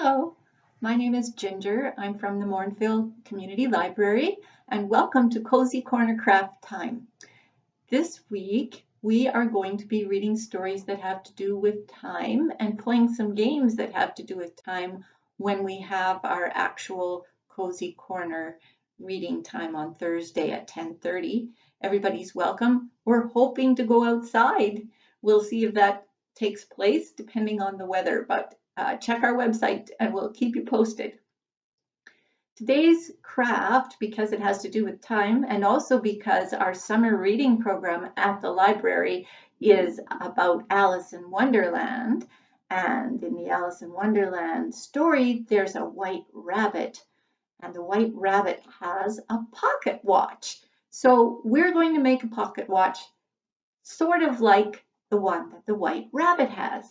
Hello, my name is Ginger. I'm from the Mornfield Community Library, and welcome to Cozy Corner Craft Time. This week, we are going to be reading stories that have to do with time and playing some games that have to do with time when we have our actual Cozy Corner reading time on Thursday at 10:30. Everybody's welcome. We're hoping to go outside. We'll see if that takes place depending on the weather, but check our website and we'll keep you posted. Today's craft, because it has to do with time and also because our summer reading program at the library is about Alice in Wonderland. And in the Alice in Wonderland story, there's a white rabbit, and the white rabbit has a pocket watch. So we're going to make a pocket watch sort of like the one that the white rabbit has.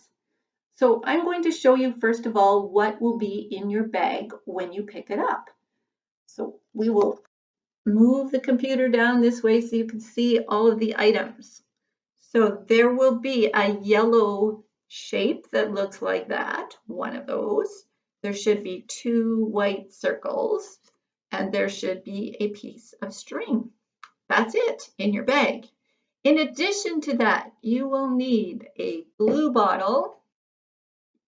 So I'm going to show you first of all what will be in your bag when you pick it up. So we will move the computer down this way so you can see all of the items. So there will be a yellow shape that looks like that, one of those. There should be two white circles, and there should be a piece of string. That's it in your bag. In addition to that, you will need a glue bottle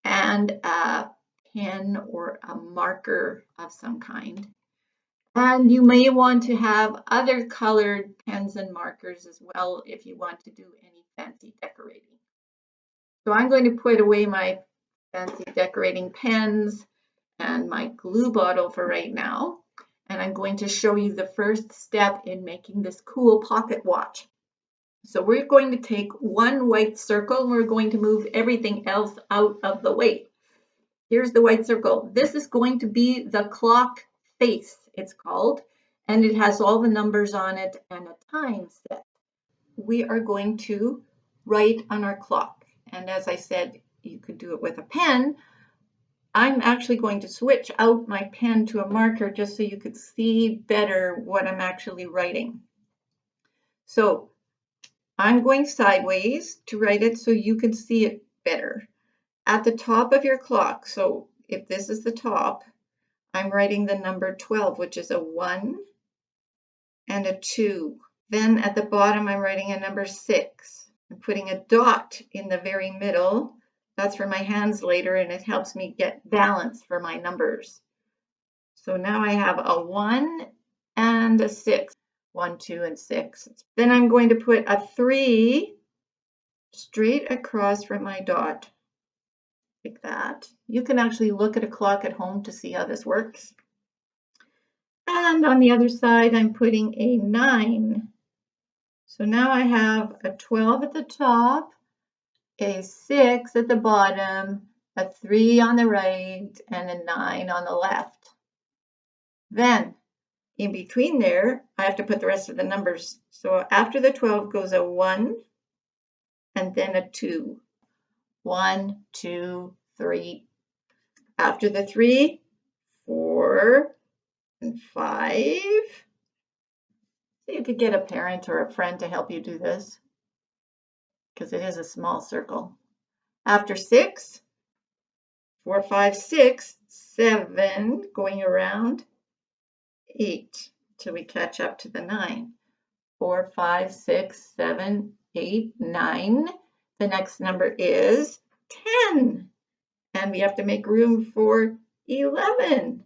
and a pen or a marker of some kind. And you may want to have other colored pens and markers as well if you want to do any fancy decorating. So I'm going to put away my fancy decorating pens and my glue bottle for right now. And I'm going to show you the first step in making this cool pocket watch. So we're going to take one white circle and we're going to move everything else out of the way. Here's the white circle. This is going to be the clock face, it's called, and it has all the numbers on it and a time set. We are going to write on our clock. And as I said, you could do it with a pen. I'm actually going to switch out my pen to a marker just so you could see better what I'm actually writing. So I'm going sideways to write it so you can see it better. At the top of your clock, so if this is the top, I'm writing the number 12, which is a 1 and a 2. Then at the bottom, I'm writing a number 6. I'm putting a dot in the very middle. That's for my hands later, and it helps me get balance for my numbers. So now I have a 1 and a 6. 1, 2, and 6. Then I'm going to put a 3 straight across from my dot, like that. You can actually look at a clock at home to see how this works. And on the other side, I'm putting a 9. So now I have a 12 at the top, a 6 at the bottom, a 3 on the right, and a 9 on the left. Then in between there, I have to put the rest of the numbers. So after the 12 goes a 1 and then a 2. 1, 2, 3. After the 3, 4 and 5. So you could get a parent or a friend to help you do this because it is a small circle. After 6, 4, 5, 6, 7, going around, 8 till we catch up to the 9. 4, 5, 6, 7, 8, 9. The next number is 10. And we have to make room for 11.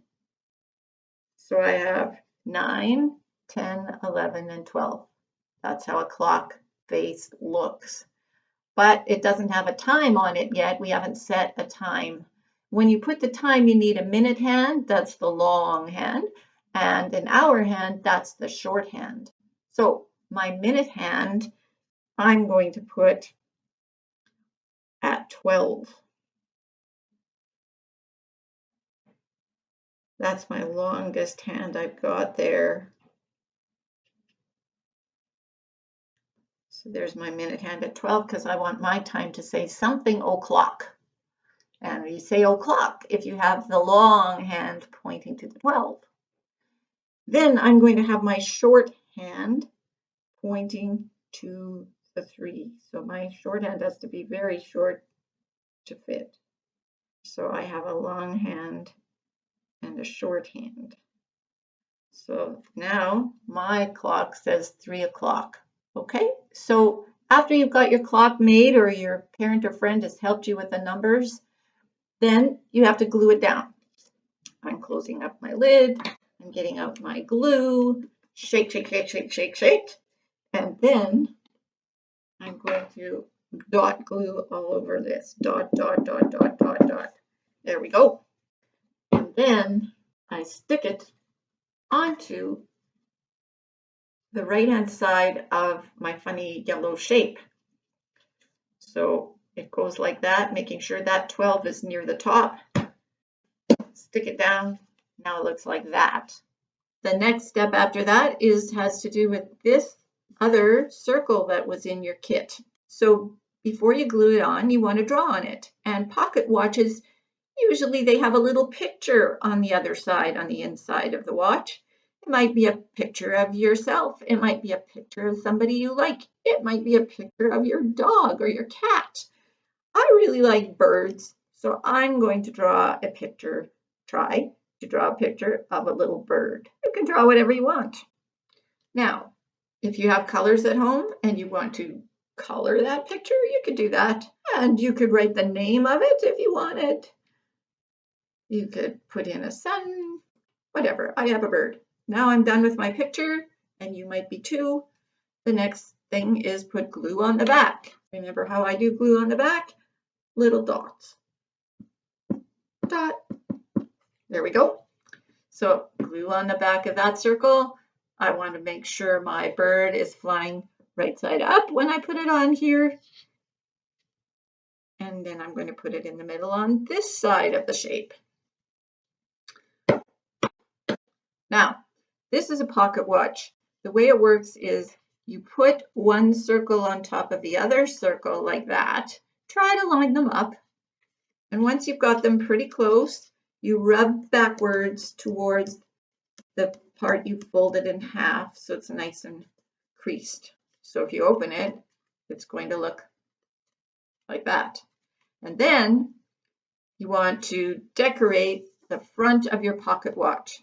So I have 9, 10, 11, and 12. That's how a clock face looks. But it doesn't have a time on it yet. We haven't set a time. When you put the time, you need a minute hand. That's the long hand. And an hour hand, that's the short hand. So my minute hand, I'm going to put at 12. That's my longest hand I've got there. So there's my minute hand at 12 because I want my time to say something o'clock. And you say o'clock if you have the long hand pointing to the 12. Then I'm going to have my short hand pointing to the 3. So my short hand has to be very short to fit. So I have a long hand and a short hand. So now my clock says 3 o'clock. Okay, so after you've got your clock made or your parent or friend has helped you with the numbers, then you have to glue it down. I'm closing up my lid, I'm getting out my glue, shake, shake, shake, shake, shake, shake, and then I'm going to dot glue all over this. Dot, dot, dot, dot, dot, dot. There we go. And then I stick it onto the right-hand side of my funny yellow shape. So it goes like that, making sure that 12 is near the top. Stick it down. Now it looks like that. The next step after that has to do with this other circle that was in your kit. So before you glue it on, you want to draw on it. And pocket watches, usually they have a little picture on the other side, on the inside of the watch. It might be a picture of yourself. It might be a picture of somebody you like. It might be a picture of your dog or your cat. I really like birds, so I'm going to draw a picture, try to draw a picture of a little bird. You can draw whatever you want. Now, if you have colors at home and you want to color that picture, you could do that. And you could write the name of it if you wanted. You could put in a sun, whatever. I have a bird. Now I'm done with my picture, and you might be too. The next thing is put glue on the back. Remember how I do glue on the back? Little dots. Dot. There we go. So glue on the back of that circle. I want to make sure my bird is flying right side up when I put it on here. And then I'm going to put it in the middle on this side of the shape. Now, this is a pocket watch. The way it works is you put one circle on top of the other circle like that. Try to line them up. And once you've got them pretty close, you rub backwards towards the part you folded in half so it's nice and creased. So if you open it, it's going to look like that. And then you want to decorate the front of your pocket watch.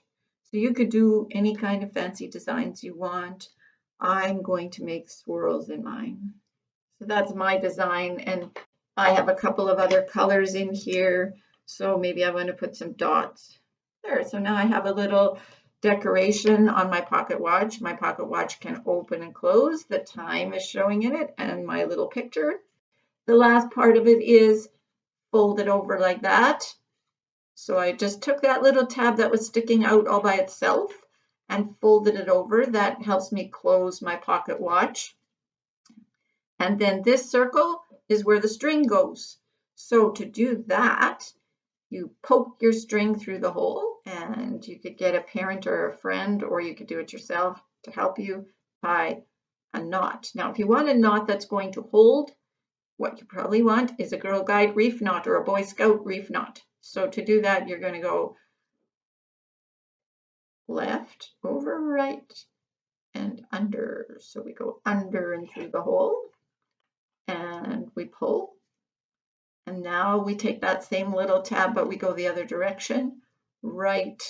So you could do any kind of fancy designs you want. I'm going to make swirls in mine. So that's my design, and I have a couple of other colors in here. So maybe I want to put some dots there. So now I have a little decoration on my pocket watch. My pocket watch can open and close. The time is showing in it and my little picture. The last part of it is folded over like that. So I just took that little tab that was sticking out all by itself and folded it over. That helps me close my pocket watch. And then this circle is where the string goes. So to do that, you poke your string through the hole, and you could get a parent or a friend, or you could do it yourself to help you tie a knot. Now, if you want a knot that's going to hold, what you probably want is a Girl Guide reef knot or a Boy Scout reef knot. So to do that, you're going to go left over right and under. So we go under and through the hole, and we pull. And now we take that same little tab, but we go the other direction, right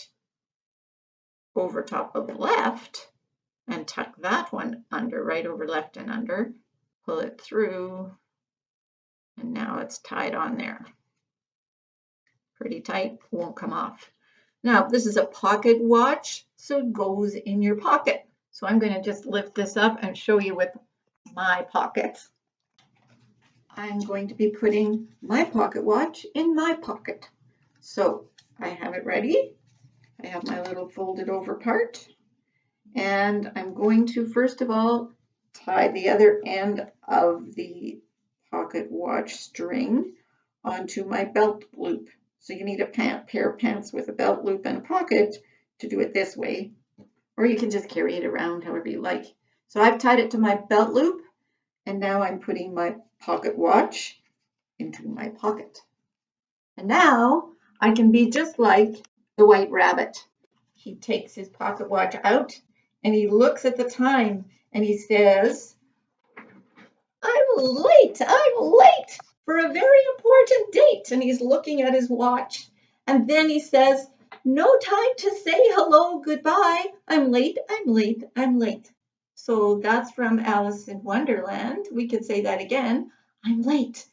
over top of left, and tuck that one under, right over left and under, pull it through, and now it's tied on there. Pretty tight, won't come off. Now, this is a pocket watch, so it goes in your pocket. So I'm going to just lift this up and show you with my pocket. I'm going to be putting my pocket watch in my pocket. So I have it ready. I have my little folded over part. And I'm going to, first of all, tie the other end of the pocket watch string onto my belt loop. So you need a pair of pants with a belt loop and a pocket to do it this way. Or you can just carry it around however you like. So I've tied it to my belt loop, and now I'm putting my pocket watch into my pocket. And now I can be just like the White Rabbit. He takes his pocket watch out and he looks at the time and he says, I'm late. for a very important date. And he's looking at his watch. And then he says, no time to say hello, goodbye. I'm late, I'm late, I'm late. So that's from Alice in Wonderland. We could say that again. I'm late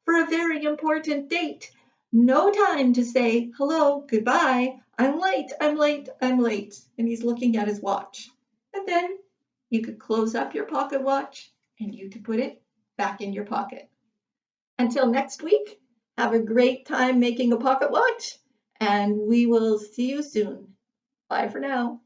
for a very important date. No time to say hello, goodbye. I'm late, I'm late, I'm late. And he's looking at his watch. And then you could close up your pocket watch and you could put it back in your pocket. Until next week, have a great time making a pocket watch, and we will see you soon. Bye for now.